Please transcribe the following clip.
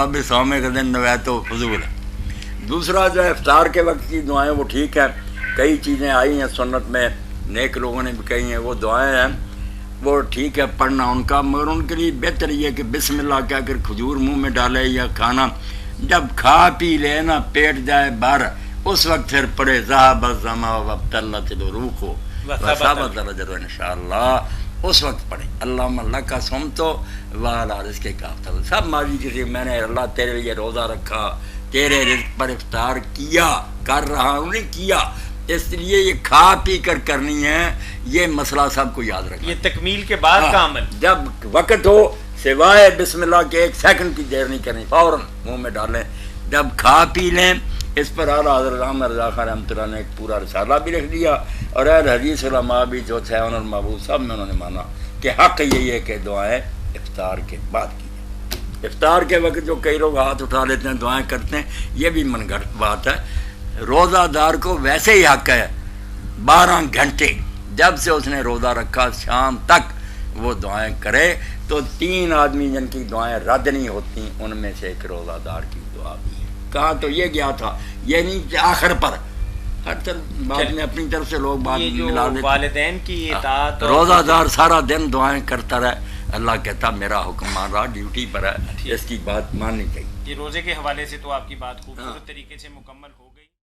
فب صوم غد نویت فضول ہے۔ دوسرا جو ہے افطار کے وقت کی دعائیں وہ ٹھیک ہیں، کئی چیزیں آئی ہیں سنت میں، نیک لوگوں نے بھی کہی ہیں، وہ دعائیں ہیں وہ ٹھیک ہے پڑھنا ان کا، مگر ان کے لیے بہتر یہ کہ بسم اللہ کہہ کر کھجور منہ میں ڈالے یا کھانا جب کھا پی لے نا پیٹ جائے باہر اس وقت پھر پڑھے ذهب الظما وابتلت العروق وثبت الاجر انشاءاللہ، اس وقت پڑھے اللہم لک صمت وعلی رزقک افطرت۔ سب ماضی کسی میں نے اللہ تیرے لیے روزہ رکھا، تیرے رزق پر افطار کیا، کر رہا ہوں نہیں کیا، اس لیے یہ کھا پی کر کرنی ہے، یہ مسئلہ سب کو یاد رکھنا۔ یہ تکمیل کے بعد کا عمل جب وقت ہو سوائے بسم اللہ کے 1 سیکنڈ کی دیر نہیں کرنی، فوراً منہ میں ڈالیں، جب کھا پی لیں۔ اس پر اعلیٰ حضرت احمد رضا خان رحمۃ اللہ نے ایک پورا رسالہ بھی لکھ دیا، اور اہل حدیث علماء بھی جو تھے انہوں نے محبوب صاحب میں انہوں نے مانا کہ حق یہی ہے کہ دعائیں افطار کے بعد کی جائیں۔ افطار کے وقت جو کئی لوگ ہاتھ اٹھا لیتے ہیں دعائیں کرتے ہیں، یہ بھی من گھڑت بات ہے۔ روزہ دار کو ویسے ہی حق ہے 12 گھنٹے جب سے اس نے روزہ رکھا شام تک وہ دعائیں کرے، تو 3 آدمی جن کی دعائیں رد نہیں ہوتی ان میں سے ایک روزہ دار کی دعا بھی ہے۔ کہا تو یہ گیا تھا، یہ نہیں کہ آخر پر ہر طرف بعد میں اپنی طرف سے لوگ بات ملا دیتے۔ والدین کی اطاعت، روزہ دار سارا دن دعائیں کرتا رہے، اللہ کہتا میرا حکم مان رہا، ڈیوٹی پر ہے، اس کی بات ماننی چاہیے۔ یہ روزے کے حوالے سے تو آپ کی بات خوبصورت طریقے سے مکمل ہو